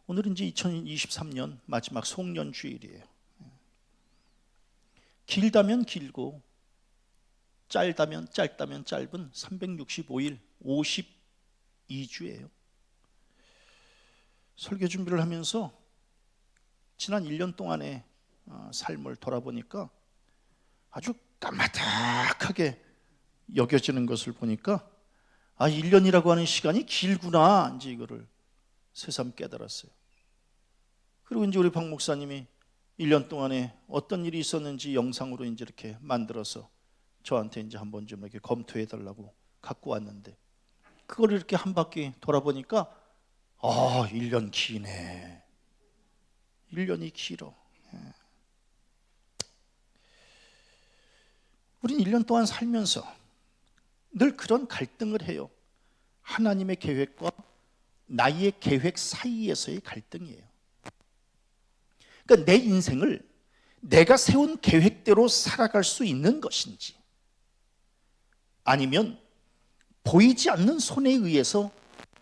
오늘은 이제 2023년 마지막 송년 주일이에요. 길다면 길고 짧다면 짧은 365일 52주예요. 설교 준비를 하면서 지난 1년 동안의 삶을 돌아보니까 아주 까마득하게 여겨지는 것을 보니까 1년이라고 하는 시간이 길구나, 이제 이거를 새삼 깨달았어요. 그리고 이제 우리 박 목사님이 1년 동안에 어떤 일이 있었는지 영상으로 이제 이렇게 만들어서 저한테 이제 한번 좀 이렇게 검토해 달라고 갖고 왔는데, 그걸 이렇게 한 바퀴 돌아보니까 1년 기네. 1년이 길어. 우린 1년 동안 살면서 늘 그런 갈등을 해요. 하나님의 계획과 나의 계획 사이에서의 갈등이에요. 그러니까 내 인생을 내가 세운 계획대로 살아갈 수 있는 것인지, 아니면 보이지 않는 손에 의해서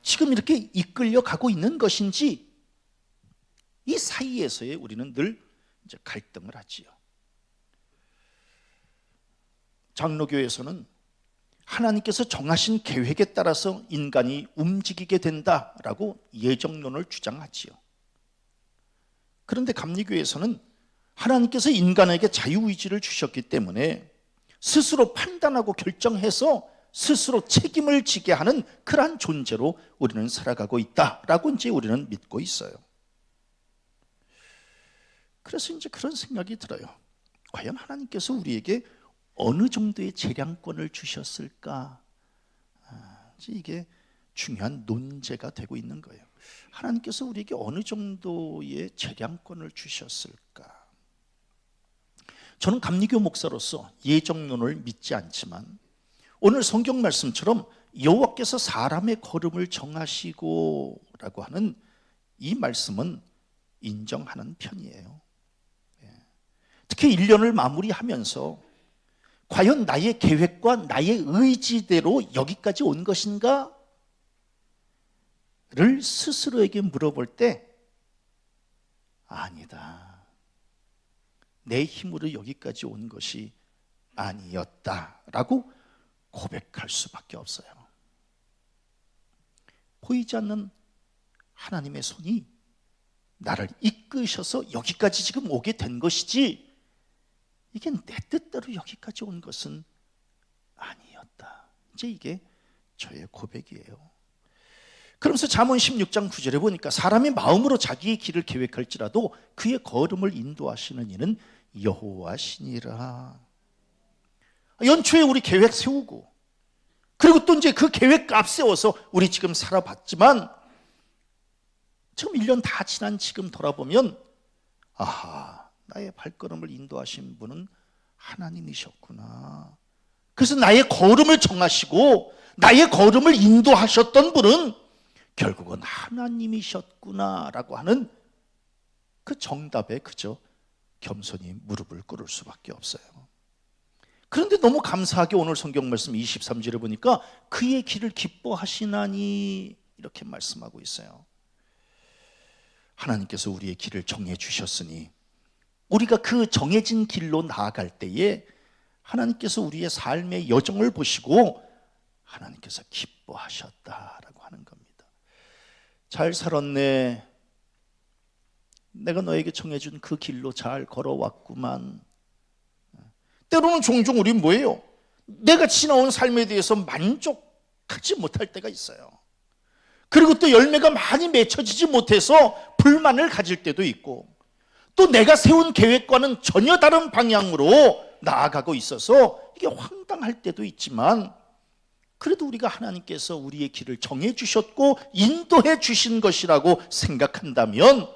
지금 이렇게 이끌려 가고 있는 것인지, 이 사이에서의 우리는 늘 이제 갈등을 하지요. 장로교에서는 하나님께서 정하신 계획에 따라서 인간이 움직이게 된다라고 예정론을 주장하지요. 그런데 감리교에서는 하나님께서 인간에게 자유의지를 주셨기 때문에 스스로 판단하고 결정해서 스스로 책임을 지게 하는 그러한 존재로 우리는 살아가고 있다라고 이제 우리는 믿고 있어요. 그래서 이제 그런 생각이 들어요. 과연 하나님께서 우리에게 어느 정도의 재량권을 주셨을까? 이게 중요한 논제가 되고 있는 거예요. 하나님께서 우리에게 어느 정도의 재량권을 주셨을까? 저는 감리교 목사로서 예정론을 믿지 않지만 오늘 성경 말씀처럼 여호와께서 사람의 걸음을 정하시고 라고 하는 이 말씀은 인정하는 편이에요. 특히 1년을 마무리하면서 과연 나의 계획과 나의 의지대로 여기까지 온 것인가? 를 스스로에게 물어볼 때 아니다, 내 힘으로 여기까지 온 것이 아니었다라고 고백할 수밖에 없어요. 보이지 않는 하나님의 손이 나를 이끄셔서 여기까지 지금 오게 된 것이지, 이게 내 뜻대로 여기까지 온 것은 아니었다. 이제 이게 저의 고백이에요. 그러면서 잠언 16장 9절에 보니까 사람이 마음으로 자기의 길을 계획할지라도 그의 걸음을 인도하시는 이는 여호와시니라. 연초에 우리 계획 세우고, 그리고 또 이제 그 계획 앞세워서 우리 지금 살아봤지만, 지금 1년 다 지난 지금 돌아보면 나의 발걸음을 인도하신 분은 하나님이셨구나. 그래서 나의 걸음을 정하시고 나의 걸음을 인도하셨던 분은 결국은 하나님이셨구나라고 하는 그 정답에 그저 겸손히 무릎을 꿇을 수밖에 없어요. 그런데 너무 감사하게 오늘 성경 말씀 23절에 보니까 그의 길을 기뻐하시나니 이렇게 말씀하고 있어요. 하나님께서 우리의 길을 정해 주셨으니 우리가 그 정해진 길로 나아갈 때에 하나님께서 우리의 삶의 여정을 보시고 하나님께서 기뻐하셨다라고 하는 겁니다. 잘 살았네, 내가 너에게 정해준 그 길로 잘 걸어왔구만. 때로는 종종 우리는 뭐예요? 내가 지나온 삶에 대해서 만족하지 못할 때가 있어요. 그리고 또 열매가 많이 맺혀지지 못해서 불만을 가질 때도 있고, 또 내가 세운 계획과는 전혀 다른 방향으로 나아가고 있어서 이게 황당할 때도 있지만, 그래도 우리가 하나님께서 우리의 길을 정해 주셨고 인도해 주신 것이라고 생각한다면,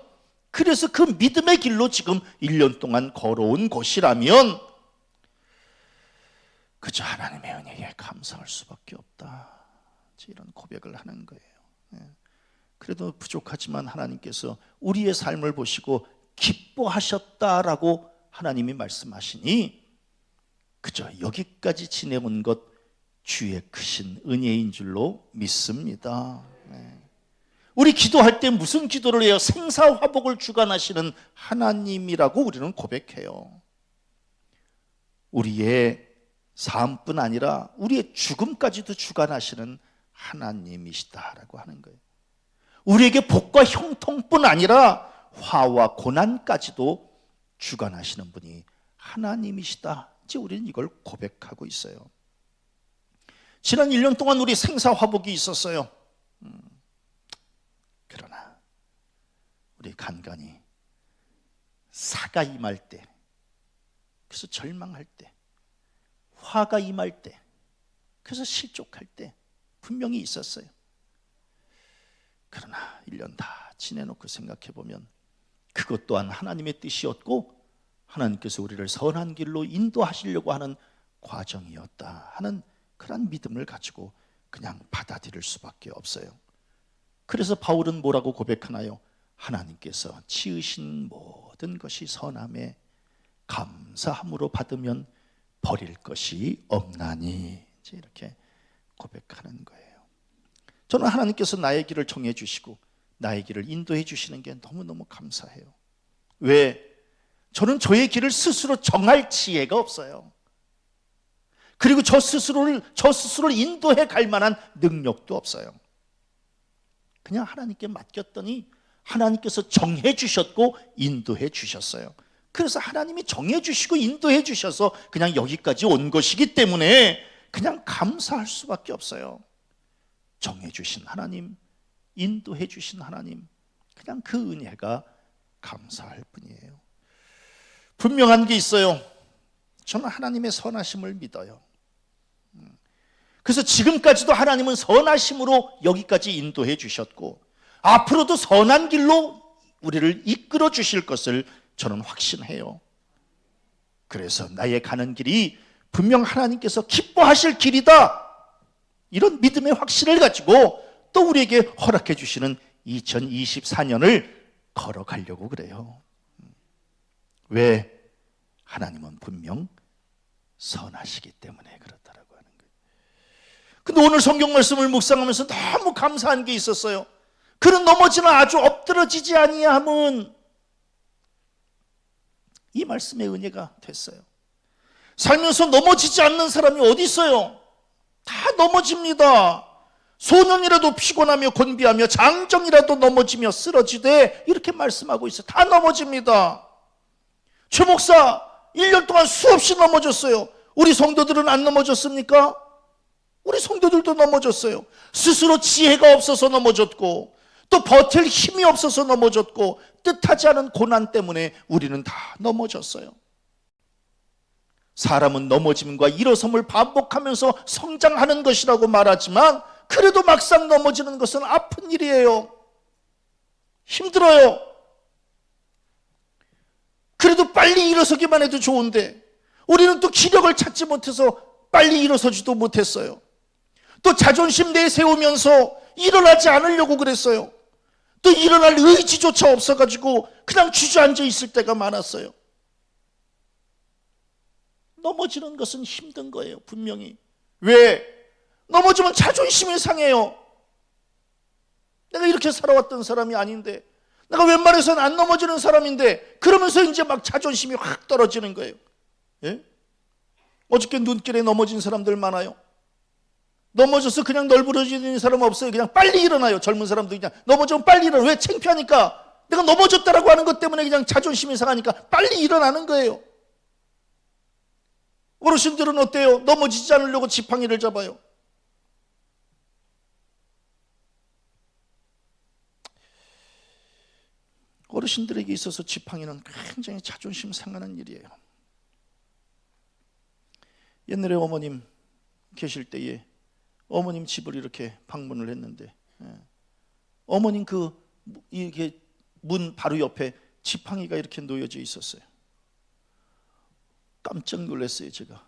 그래서 그 믿음의 길로 지금 1년 동안 걸어온 것이라면 그저 하나님의 은혜에 감사할 수밖에 없다, 이런 고백을 하는 거예요. 그래도 부족하지만 하나님께서 우리의 삶을 보시고 기뻐하셨다라고 하나님이 말씀하시니 그저 여기까지 지내온 것 주의 크신 은혜인 줄로 믿습니다. 우리 기도할 때 무슨 기도를 해요? 생사화복을 주관하시는 하나님이라고 우리는 고백해요. 우리의 삶뿐 아니라 우리의 죽음까지도 주관하시는 하나님이시다라고 하는 거예요. 우리에게 복과 형통뿐 아니라 화와 고난까지도 주관하시는 분이 하나님이시다. 이제 우리는 이걸 고백하고 있어요. 지난 1년 동안 우리 생사화복이 있었어요. 그러나 우리 간간히 사가 임할 때, 그래서 절망할 때, 화가 임할 때, 그래서 실족할 때 분명히 있었어요. 그러나 1년 다 지내놓고 생각해보면 그것 또한 하나님의 뜻이었고 하나님께서 우리를 선한 길로 인도하시려고 하는 과정이었다 하는 그런 믿음을 가지고 그냥 받아들일 수밖에 없어요. 그래서 바울은 뭐라고 고백하나요? 하나님께서 지으신 모든 것이 선함에 감사함으로 받으면 버릴 것이 없나니, 이제 이렇게 고백하는 거예요. 저는 하나님께서 나의 길을 정해 주시고 나의 길을 인도해 주시는 게 너무너무 감사해요. 왜? 저는 저의 길을 스스로 정할 지혜가 없어요. 그리고 저 스스로를 인도해 갈 만한 능력도 없어요. 그냥 하나님께 맡겼더니 하나님께서 정해 주셨고 인도해 주셨어요. 그래서 하나님이 정해 주시고 인도해 주셔서 그냥 여기까지 온 것이기 때문에 그냥 감사할 수밖에 없어요. 정해 주신 하나님, 인도해 주신 하나님, 그냥 그 은혜가 감사할 뿐이에요. 분명한 게 있어요. 저는 하나님의 선하심을 믿어요. 그래서 지금까지도 하나님은 선하심으로 여기까지 인도해 주셨고 앞으로도 선한 길로 우리를 이끌어 주실 것을 저는 확신해요. 그래서 나의 가는 길이 분명 하나님께서 기뻐하실 길이다, 이런 믿음의 확신을 가지고 또 우리에게 허락해 주시는 2024년을 걸어가려고 그래요. 왜? 하나님은 분명 선하시기 때문에 그렇다라고 하는 거예요. 근데 오늘 성경 말씀을 묵상하면서 너무 감사한 게 있었어요. 그는 넘어지나 아주 엎드러지지 아니함은, 이 말씀의 은혜가 됐어요. 살면서 넘어지지 않는 사람이 어디 있어요? 다 넘어집니다. 소년이라도 피곤하며 곤비하며 장정이라도 넘어지며 쓰러지되, 이렇게 말씀하고 있어요. 다 넘어집니다. 최 목사 1년 동안 수없이 넘어졌어요. 우리 성도들은 안 넘어졌습니까? 우리 성도들도 넘어졌어요. 스스로 지혜가 없어서 넘어졌고 또 버틸 힘이 없어서 넘어졌고 뜻하지 않은 고난 때문에 우리는 다 넘어졌어요. 사람은 넘어짐과 일어섬을 반복하면서 성장하는 것이라고 말하지만 그래도 막상 넘어지는 것은 아픈 일이에요. 힘들어요. 그래도 빨리 일어서기만 해도 좋은데 우리는 또 기력을 찾지 못해서 빨리 일어서지도 못했어요. 또 자존심 내세우면서 일어나지 않으려고 그랬어요. 또 일어날 의지조차 없어가지고 그냥 주저앉아 있을 때가 많았어요. 넘어지는 것은 힘든 거예요, 분명히. 왜? 넘어지면 자존심이 상해요. 내가 이렇게 살아왔던 사람이 아닌데, 내가 웬만해서는 안 넘어지는 사람인데, 그러면서 이제 막 자존심이 확 떨어지는 거예요. 예? 어저께 눈길에 넘어진 사람들 많아요. 넘어져서 그냥 널브러지는 사람 없어요. 그냥 빨리 일어나요. 젊은 사람도 그냥 넘어지면 빨리 일어나. 왜? 창피하니까. 내가 넘어졌다라고 하는 것 때문에 그냥 자존심이 상하니까 빨리 일어나는 거예요. 어르신들은 어때요? 넘어지지 않으려고 지팡이를 잡아요. 어르신들에게 있어서 지팡이는 굉장히 자존심 상하는 일이에요. 옛날에 어머님 계실 때에 어머님 집을 이렇게 방문을 했는데, 어머님 이렇게 문 바로 옆에 지팡이가 이렇게 놓여져 있었어요. 깜짝 놀랐어요, 제가.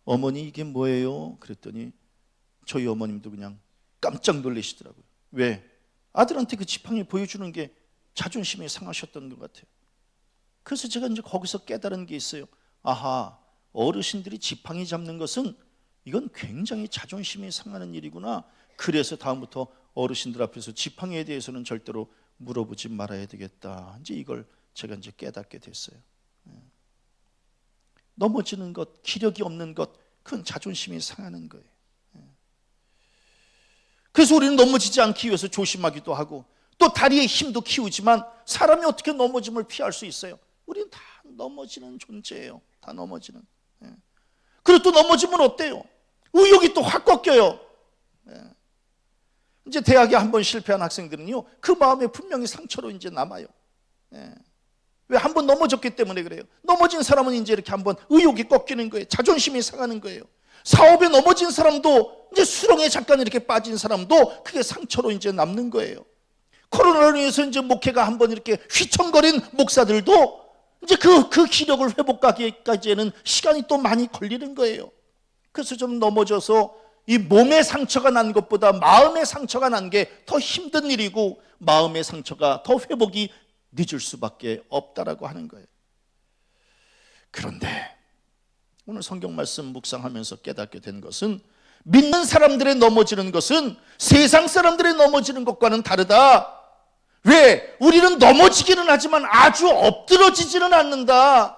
어머니 이게 뭐예요? 그랬더니 저희 어머님도 그냥 깜짝 놀라시더라고요. 왜? 아들한테 그 지팡이 보여주는 게 자존심이 상하셨던 것 같아요. 그래서 제가 이제 거기서 깨달은 게 있어요. 아하, 어르신들이 지팡이 잡는 것은 이건 굉장히 자존심이 상하는 일이구나. 그래서 다음부터 어르신들 앞에서 지팡이에 대해서는 절대로 물어보지 말아야 되겠다. 이제 이걸 제가 이제 깨닫게 됐어요. 넘어지는 것, 기력이 없는 것, 그건 자존심이 상하는 거예요. 그래서 우리는 넘어지지 않기 위해서 조심하기도 하고 또 다리의 힘도 키우지만 사람이 어떻게 넘어짐을 피할 수 있어요? 우리는 다 넘어지는 존재예요. 다 넘어지는. 그리고 또 넘어지면 어때요? 의욕이 또 확 꺾여요. 이제 대학에 한번 실패한 학생들은요, 그 마음에 분명히 상처로 이제 남아요. 왜? 한번 넘어졌기 때문에 그래요. 넘어진 사람은 이제 이렇게 한번 의욕이 꺾이는 거예요. 자존심이 상하는 거예요. 사업에 넘어진 사람도, 이제 수렁에 잠깐 이렇게 빠진 사람도 그게 상처로 이제 남는 거예요. 코로나로 인해서 이제 목회가 한번 이렇게 휘청거린 목사들도 이제 그 기력을 회복하기까지는 시간이 또 많이 걸리는 거예요. 그래서 좀 넘어져서 이 몸의 상처가 난 것보다 마음의 상처가 난 게 더 힘든 일이고 마음의 상처가 더 회복이 늦을 수밖에 없다라고 하는 거예요. 그런데 오늘 성경 말씀 묵상하면서 깨닫게 된 것은 믿는 사람들의 넘어지는 것은 세상 사람들의 넘어지는 것과는 다르다. 왜? 우리는 넘어지기는 하지만 아주 엎드러지지는 않는다.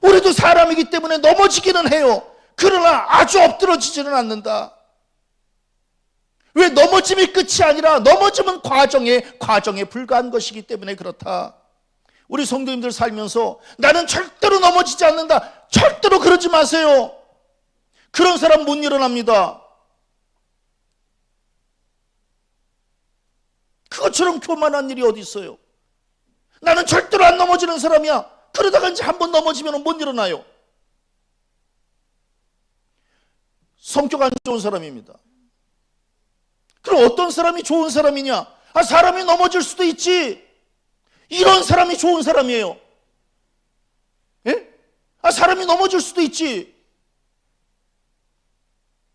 우리도 사람이기 때문에 넘어지기는 해요. 그러나 아주 엎드러지지는 않는다. 왜? 넘어짐이 끝이 아니라 넘어짐은 과정에 불과한 것이기 때문에 그렇다. 우리 성도님들 살면서 나는 절대로 넘어지지 않는다. 절대로 그러지 마세요. 그런 사람 못 일어납니다. 그것처럼 교만한 일이 어디 있어요? 나는 절대로 안 넘어지는 사람이야. 그러다가 이제 한번 넘어지면 못 일어나요. 성격 안 좋은 사람입니다. 그럼 어떤 사람이 좋은 사람이냐? 사람이 넘어질 수도 있지. 이런 사람이 좋은 사람이에요. 예? 사람이 넘어질 수도 있지.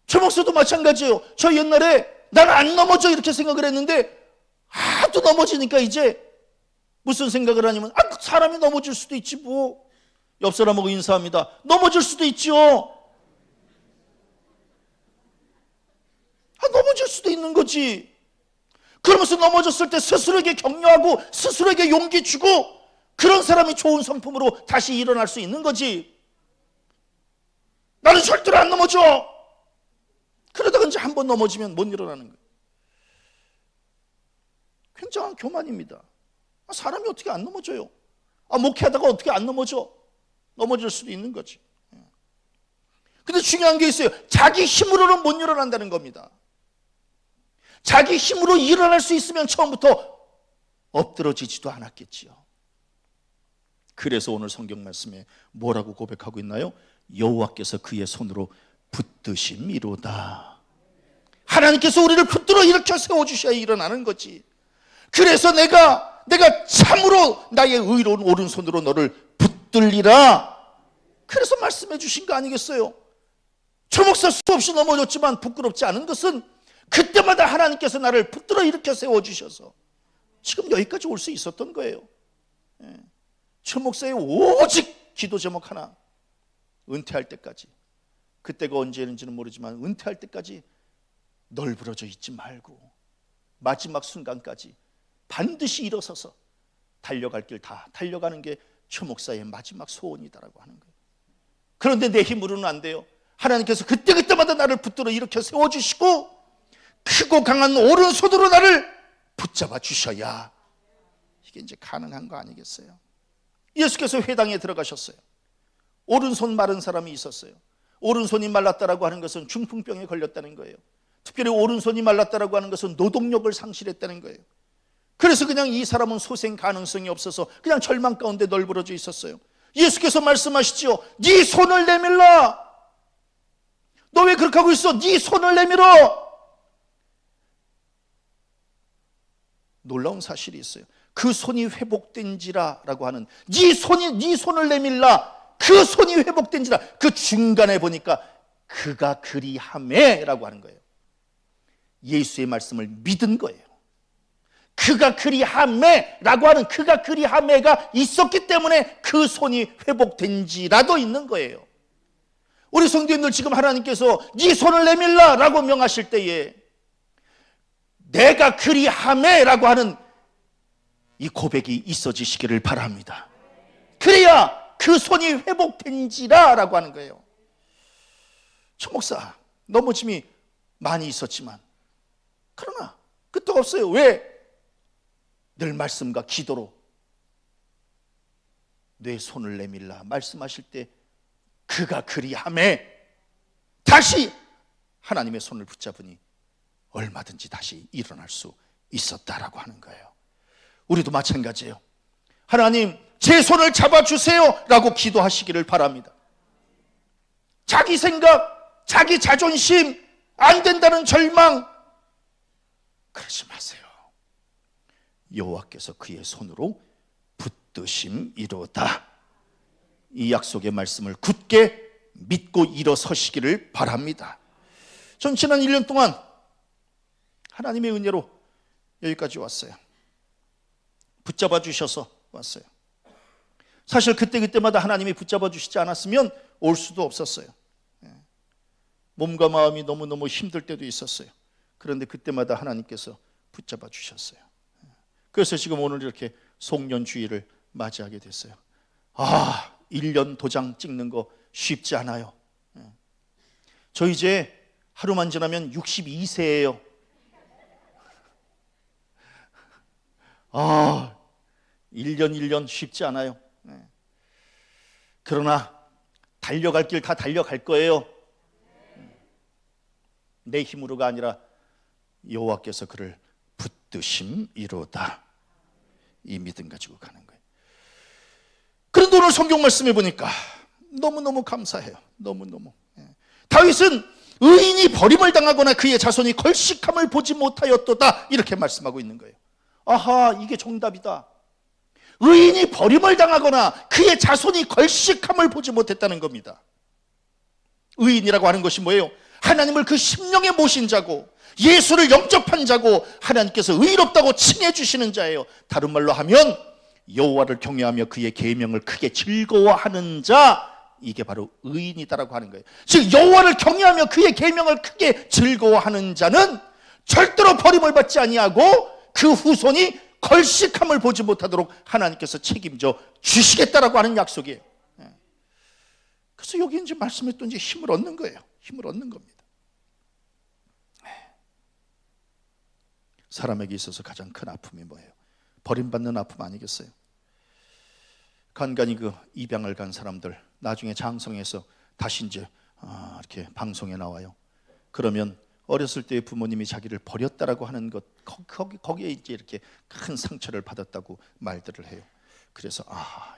최 목사도 마찬가지예요. 저 옛날에 나는 안 넘어져 이렇게 생각을 했는데 하도 넘어지니까 이제 무슨 생각을 하냐면 사람이 넘어질 수도 있지 뭐. 옆 사람하고 인사합니다. 넘어질 수도 있지요. 넘어질 수도 있는 거지. 그러면서 넘어졌을 때 스스로에게 격려하고 스스로에게 용기 주고 그런 사람이 좋은 성품으로 다시 일어날 수 있는 거지. 나는 절대로 안 넘어져. 그러다가 이제 한번 넘어지면 못 일어나는 거예요. 굉장한 교만입니다. 사람이 어떻게 안 넘어져요? 목회하다가 어떻게 안 넘어져? 넘어질 수도 있는 거지. 근데 중요한 게 있어요. 자기 힘으로는 못 일어난다는 겁니다. 자기 힘으로 일어날 수 있으면 처음부터 엎드러지지도 않았겠지요. 그래서 오늘 성경 말씀에 뭐라고 고백하고 있나요? 여호와께서 그의 손으로 붙드심이로다. 하나님께서 우리를 붙들어 일으켜 세워주셔야 일어나는 거지. 그래서 내가 참으로 나의 의로운 오른손으로 너를 붙들리라. 그래서 말씀해 주신 거 아니겠어요? 저 목사 수없이 넘어졌지만 부끄럽지 않은 것은 그때마다 하나님께서 나를 붙들어 일으켜 세워주셔서 지금 여기까지 올 수 있었던 거예요. 저 목사의 오직 기도 제목 하나, 은퇴할 때까지, 그때가 언제인지는 모르지만 은퇴할 때까지 널브러져 있지 말고 마지막 순간까지 반드시 일어서서 달려갈 길 다 달려가는 게 저 목사의 마지막 소원이다라고 하는 거예요. 그런데 내 힘으로는 안 돼요. 하나님께서 그때마다 나를 붙들어 일으켜 세워주시고 크고 강한 오른손으로 나를 붙잡아 주셔야 이게 이제 가능한 거 아니겠어요? 예수께서 회당에 들어가셨어요. 오른손 마른 사람이 있었어요. 오른손이 말랐다라고 하는 것은 중풍병에 걸렸다는 거예요. 특별히 오른손이 말랐다라고 하는 것은 노동력을 상실했다는 거예요. 그래서 그냥 이 사람은 소생 가능성이 없어서 그냥 절망 가운데 널브러져 있었어요. 예수께서 말씀하시죠. 네 손을 내밀라. 너 왜 그렇게 하고 있어? 네 손을 내밀어. 놀라운 사실이 있어요. 그 손이 회복된지라라고 하는 네 손을 내밀라. 그 손이 회복된지라. 그 중간에 보니까 그가 그리하매라고 하는 거예요. 예수의 말씀을 믿은 거예요. 그가 그리하매라고 하는 그가 그리하매가 있었기 때문에 그 손이 회복된지라도 있는 거예요. 우리 성도님들 지금 하나님께서 네 손을 내밀라 라고 명하실 때에 내가 그리하매라고 하는 이 고백이 있어지시기를 바랍니다. 그래야 그 손이 회복된지라 라고 하는 거예요. 저 목사 넘어짐이 많이 있었지만 그러나 끄떡없어요. 왜? 늘 말씀과 기도로 내 손을 내밀라 말씀하실 때 그가 그리하매 다시 하나님의 손을 붙잡으니 얼마든지 다시 일어날 수 있었다라고 하는 거예요. 우리도 마찬가지예요. 하나님 제 손을 잡아주세요 라고 기도하시기를 바랍니다. 자기 생각, 자기 자존심, 안 된다는 절망 그러지 마세요. 여호와께서 그의 손으로 붙드심이로다. 이 약속의 말씀을 굳게 믿고 일어서시기를 바랍니다. 전 지난 1년 동안 하나님의 은혜로 여기까지 왔어요. 붙잡아 주셔서 왔어요. 사실 그때마다 하나님이 붙잡아 주시지 않았으면 올 수도 없었어요. 몸과 마음이 너무너무 힘들 때도 있었어요. 그런데 그때마다 하나님께서 붙잡아 주셨어요. 그래서 지금 오늘 이렇게 송년주의를 맞이하게 됐어요. 1년 도장 찍는 거 쉽지 않아요. 저 이제 하루만 지나면 62세예요. 1년 쉽지 않아요. 그러나 달려갈 길 다 달려갈 거예요. 내 힘으로가 아니라 여호와께서 그를 붙드심이로다. 이 믿음 가지고 가는 거예요. 그런데 오늘 성경 말씀해 보니까 너무너무 감사해요. 너무너무. 다윗은 의인이 버림을 당하거나 그의 자손이 걸식함을 보지 못하였도다 이렇게 말씀하고 있는 거예요. 이게 정답이다. 의인이 버림을 당하거나 그의 자손이 걸식함을 보지 못했다는 겁니다. 의인이라고 하는 것이 뭐예요? 하나님을 그 심령에 모신 자고 예수를 영접한 자고 하나님께서 의롭다고 칭해 주시는 자예요. 다른 말로 하면 여호와를 경외하며 그의 계명을 크게 즐거워하는 자, 이게 바로 의인이다라고 하는 거예요. 즉 여호와를 경외하며 그의 계명을 크게 즐거워하는 자는 절대로 버림을 받지 아니하고 그 후손이 걸식함을 보지 못하도록 하나님께서 책임져 주시겠다라고 하는 약속이에요. 그래서 여기 이제 말씀에 또 이제 힘을 얻는 거예요. 힘을 얻는 겁니다. 사람에게 있어서 가장 큰 아픔이 뭐예요? 버림받는 아픔 아니겠어요? 간간히 그 입양을 간 사람들 나중에 장성해서 다시 이제 이렇게 방송에 나와요. 그러면 어렸을 때 부모님이 자기를 버렸다라고 하는 것 거기에 이제 이렇게 큰 상처를 받았다고 말들을 해요. 그래서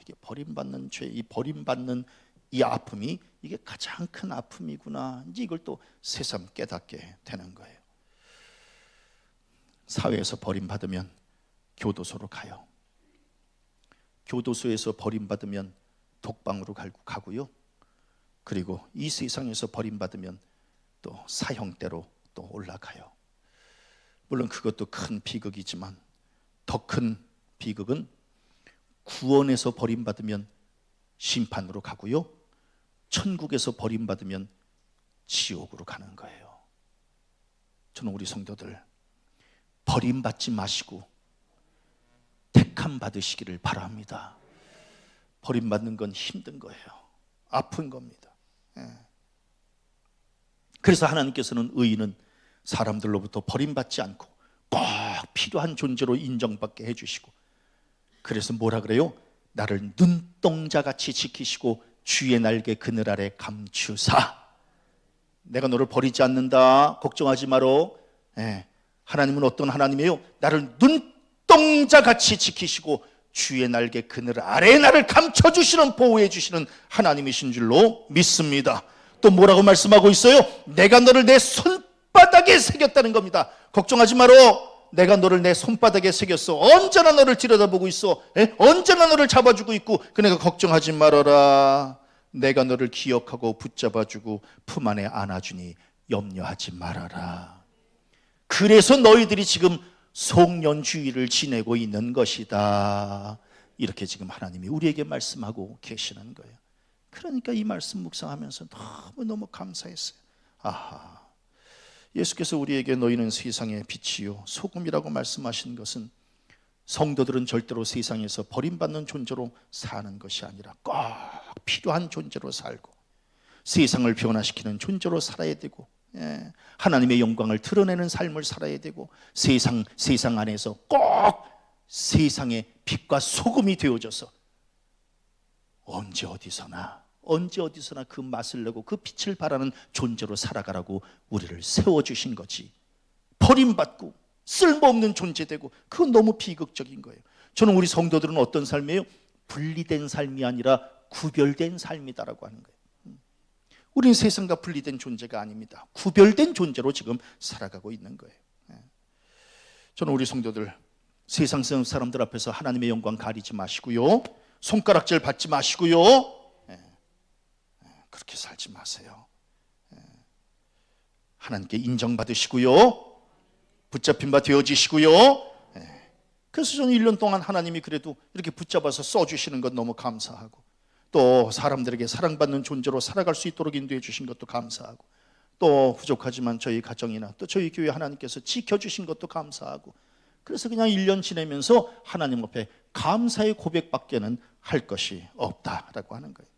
이게 버림받는 죄, 이 버림받는 이 아픔이 이게 가장 큰 아픔이구나. 이제 이걸 또 새삼 깨닫게 되는 거예요. 사회에서 버림받으면 교도소로 가요. 교도소에서 버림받으면 독방으로 가고요. 그리고 이 세상에서 버림받으면 또 사형대로 또 올라가요. 물론 그것도 큰 비극이지만 더 큰 비극은 구원에서 버림받으면 심판으로 가고요. 천국에서 버림받으면 지옥으로 가는 거예요. 저는 우리 성도들 버림받지 마시고 택함 받으시기를 바랍니다. 버림받는 건 힘든 거예요. 아픈 겁니다. 그래서 하나님께서는 의인은 사람들로부터 버림받지 않고 꼭 필요한 존재로 인정받게 해주시고, 그래서 뭐라 그래요? 나를 눈동자같이 지키시고 주의 날개 그늘 아래 감추사. 내가 너를 버리지 않는다. 걱정하지 마라. 하나님은 어떤 하나님이에요? 나를 눈동자같이 지키시고 주의 날개 그늘 아래 나를 감춰주시는, 보호해주시는 하나님이신 줄로 믿습니다. 또 뭐라고 말씀하고 있어요? 내가 너를 내 손바닥에 새겼다는 겁니다. 걱정하지 마라. 내가 너를 내 손바닥에 새겼어. 언제나 너를 들여다보고 있어. 언제나 너를 잡아주고 있고, 그러니까 걱정하지 말아라. 내가 너를 기억하고 붙잡아주고 품 안에 안아주니 염려하지 말아라. 그래서 너희들이 지금 송년주의를 지내고 있는 것이다. 이렇게 지금 하나님이 우리에게 말씀하고 계시는 거예요. 그러니까 이 말씀 묵상하면서 너무너무 감사했어요. 예수께서 우리에게 너희는 세상의 빛이요 소금이라고 말씀하신 것은 성도들은 절대로 세상에서 버림받는 존재로 사는 것이 아니라 꼭 필요한 존재로 살고 세상을 변화시키는 존재로 살아야 되고, 하나님의 영광을 드러내는 삶을 살아야 되고, 세상 안에서 꼭 세상의 빛과 소금이 되어져서 언제 어디서나 그 맛을 내고 그 빛을 발하는 존재로 살아가라고 우리를 세워주신 거지. 버림받고 쓸모없는 존재되고, 그건 너무 비극적인 거예요. 저는 우리 성도들은 어떤 삶이에요? 분리된 삶이 아니라 구별된 삶이다라고 하는 거예요. 우리는 세상과 분리된 존재가 아닙니다. 구별된 존재로 지금 살아가고 있는 거예요. 저는 우리 성도들 세상 사람들 앞에서 하나님의 영광 가리지 마시고요, 손가락질 받지 마시고요, 그렇게 살지 마세요. 하나님께 인정받으시고요, 붙잡힌 바 되어지시고요. 그래서 저는 1년 동안 하나님이 그래도 이렇게 붙잡아서 써주시는 건 너무 감사하고, 또 사람들에게 사랑받는 존재로 살아갈 수 있도록 인도해 주신 것도 감사하고, 또 부족하지만 저희 가정이나 또 저희 교회 하나님께서 지켜주신 것도 감사하고, 그래서 그냥 1년 지내면서 하나님 앞에 감사의 고백밖에는 할 것이 없다라고 하는 거예요.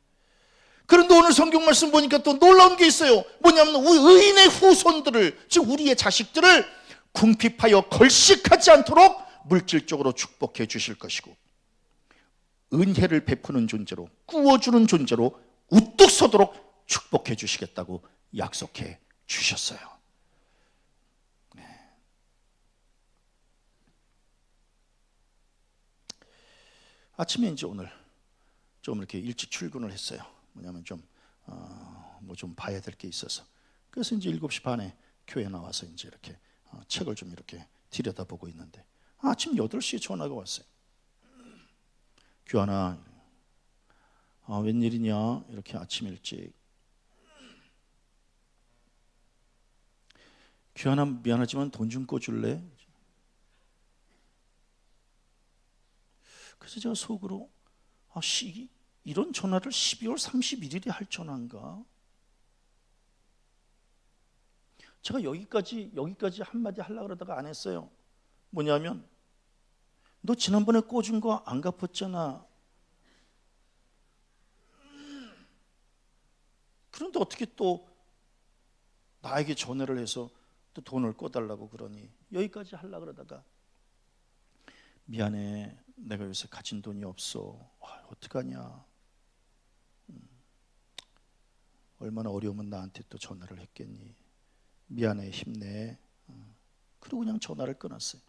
그런데 오늘 성경 말씀 보니까 또 놀라운 게 있어요. 뭐냐면 의인의 후손들을, 즉 우리의 자식들을 궁핍하여 걸식하지 않도록 물질적으로 축복해 주실 것이고, 은혜를 베푸는 존재로, 구워주는 존재로 우뚝 서도록 축복해 주시겠다고 약속해 주셨어요. 아침에 이제 오늘 좀 이렇게 일찍 출근을 했어요. 뭐냐면 좀 봐야 될 게 있어서. 그래서 이제 7시 반에 교회 나와서 이제 이렇게 책을 좀 이렇게 들여다보고 있는데, 아침 8시에 전화가 왔어요. 규환아, 웬일이냐? 이렇게 아침 일찍. 규환아, 미안하지만 돈 좀 꿔줄래? 그래서 제가 속으로 이런 전화를 12월 31일에 할 전화인가? 제가 여기까지 한마디 하려고 그러다가 안 했어요. 뭐냐면, 너 지난번에 꿔준 거 안 갚았잖아. 그런데 어떻게 또 나에게 전화를 해서 또 돈을 꿔달라고 그러니? 여기까지 하려고 그러다가, 미안해, 내가 요새 가진 돈이 없어. 어떡하냐. 얼마나 어려우면 나한테 또 전화를 했겠니. 미안해, 힘내. 그리고 그냥 전화를 끊었어요.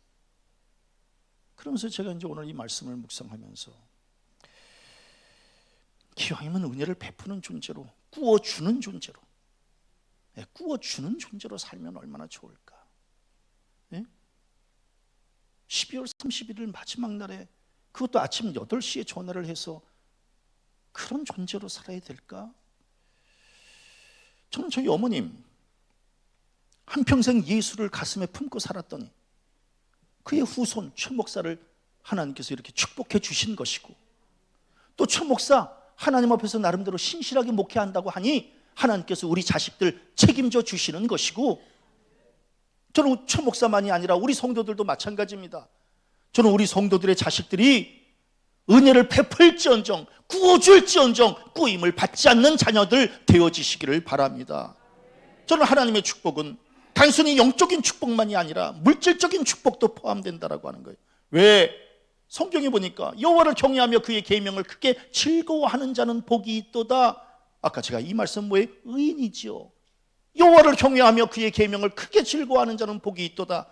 그러면서 제가 이제 오늘 이 말씀을 묵상하면서, 기왕이면 은혜를 베푸는 존재로, 구워주는 존재로, 구워주는 존재로 살면 얼마나 좋을까. 12월 31일 마지막 날에, 그것도 아침 8시에 전화를 해서 그런 존재로 살아야 될까? 저는 저희 어머님 한평생 예수를 가슴에 품고 살았더니 그의 후손 최 목사를 하나님께서 이렇게 축복해 주신 것이고, 또 최 목사 하나님 앞에서 나름대로 신실하게 목회한다고 하니 하나님께서 우리 자식들 책임져 주시는 것이고, 저는 최 목사만이 아니라 우리 성도들도 마찬가지입니다. 저는 우리 성도들의 자식들이 은혜를 베풀지언정, 구워줄지언정 꾸임을 받지 않는 자녀들 되어지시기를 바랍니다. 저는 하나님의 축복은 단순히 영적인 축복만이 아니라 물질적인 축복도 포함된다라고 하는 거예요. 왜? 성경에 보니까 여호와를 경외하며 그의 계명을 크게 즐거워하는 자는 복이 있도다. 아까 제가 이 말씀 뭐예요? 의인이지요. 여호와를 경외하며 그의 계명을 크게 즐거워하는 자는 복이 있도다.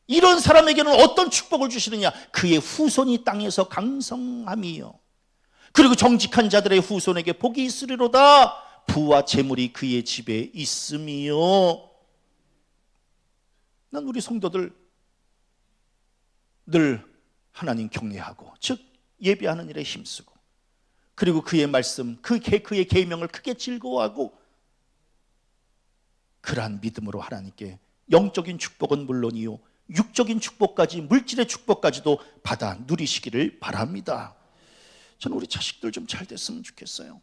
이런 사람에게는 어떤 축복을 주시느냐? 그의 후손이 땅에서 강성함이요, 그리고 정직한 자들의 후손에게 복이 있으리로다. 부와 재물이 그의 집에 있음이요. 난 우리 성도들 늘 하나님 경외하고, 즉 예배하는 일에 힘쓰고, 그리고 그의 말씀, 그의 계명을 크게 즐거워하고, 그러한 믿음으로 하나님께 영적인 축복은 물론이요 육적인 축복까지, 물질의 축복까지도 받아 누리시기를 바랍니다. 저는 우리 자식들 좀 잘 됐으면 좋겠어요.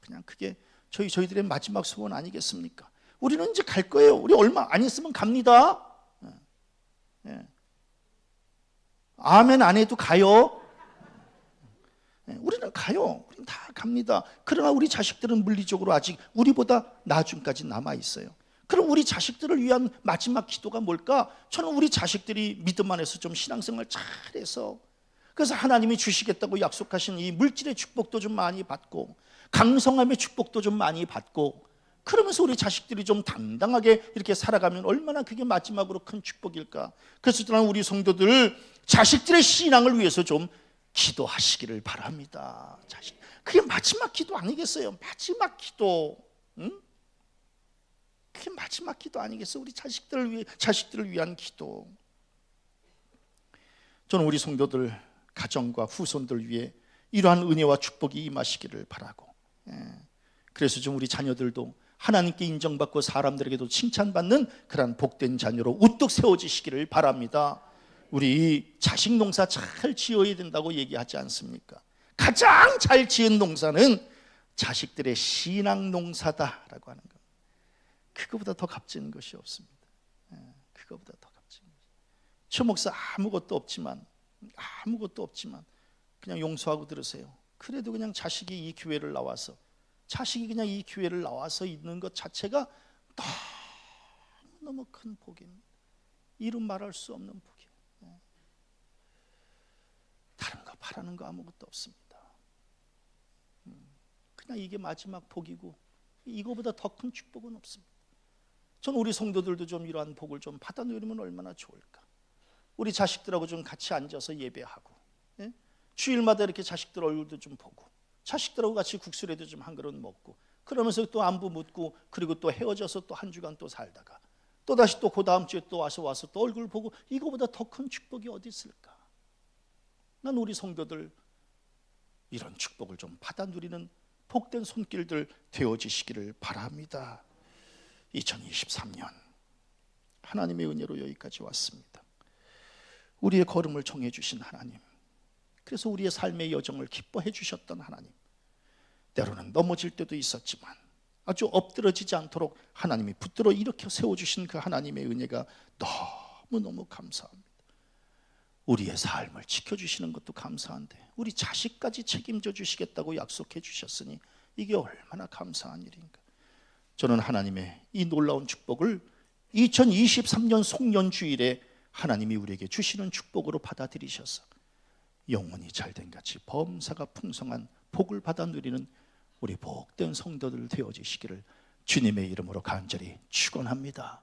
그냥 그게 저희들의 마지막 소원 아니겠습니까? 우리는 이제 갈 거예요. 우리 얼마 안 있으면 갑니다. 아멘 안 해도 가요. 우리는 가요. 우리는 다 갑니다. 그러나 우리 자식들은 물리적으로 아직 우리보다 나중까지 남아 있어요. 그럼 우리 자식들을 위한 마지막 기도가 뭘까? 저는 우리 자식들이 믿음 안에서 좀 신앙생활 잘해서, 그래서 하나님이 주시겠다고 약속하신 이 물질의 축복도 좀 많이 받고 강성함의 축복도 좀 많이 받고, 그러면서 우리 자식들이 좀 당당하게 이렇게 살아가면 얼마나 그게 마지막으로 큰 축복일까. 그래서 저는 우리 성도들 자식들의 신앙을 위해서 좀 기도하시기를 바랍니다. 자식, 그게 마지막 기도 아니겠어요? 마지막 기도, 응? 그게 마지막 기도 아니겠어요? 우리 자식들을 위한 기도. 저는 우리 성도들 가정과 후손들 위해 이러한 은혜와 축복이 임하시기를 바라고, 그래서 좀 우리 자녀들도 하나님께 인정받고 사람들에게도 칭찬받는 그러한 복된 자녀로 우뚝 세워지시기를 바랍니다. 우리 자식 농사 잘 지어야 된다고 얘기하지 않습니까? 가장 잘 지은 농사는 자식들의 신앙 농사다라고 하는 것. 그거보다 더 값지는 것이 없습니다. 그거보다 더 값지는 것이. 저 목사 아무것도 없지만 그냥 용서하고 들으세요. 그래도 그냥 자식이 이 교회를 나와서 있는 것 자체가 너무 큰 복입니다. 이루 말할 수 없는 복이에요. 다른 거 바라는 거 아무것도 없습니다. 그냥 이게 마지막 복이고 이거보다 더 큰 축복은 없습니다. 저는 우리 성도들도 좀 이러한 복을 좀 받아 누리면 얼마나 좋을까. 우리 자식들하고 좀 같이 앉아서 예배하고, 주일마다 이렇게 자식들 얼굴도 좀 보고, 자식들하고 같이 국수라도 좀 한 그릇 먹고, 그러면서 또 안부 묻고, 그리고 또 헤어져서 또 한 주간 또 살다가 또 다시 또 그 다음 주에 또 와서 또 얼굴 보고, 이거보다 더 큰 축복이 어디 있을까? 난 우리 성도들 이런 축복을 좀 받아 누리는 복된 손길들 되어지시기를 바랍니다. 2023년 하나님의 은혜로 여기까지 왔습니다. 우리의 걸음을 정해 주신 하나님, 그래서 우리의 삶의 여정을 기뻐해 주셨던 하나님, 때로는 넘어질 때도 있었지만 아주 엎드러지지 않도록 하나님이 붙들어 일으켜 세워주신 그 하나님의 은혜가 너무너무 감사합니다. 우리의 삶을 지켜주시는 것도 감사한데 우리 자식까지 책임져 주시겠다고 약속해 주셨으니 이게 얼마나 감사한 일인가. 저는 하나님의 이 놀라운 축복을 2023년 송년주일에 하나님이 우리에게 주시는 축복으로 받아들이셔서 영혼이 잘된 같이 범사가 풍성한 복을 받아 누리는 우리 복된 성도들 되어지시기를 주님의 이름으로 간절히 축원합니다.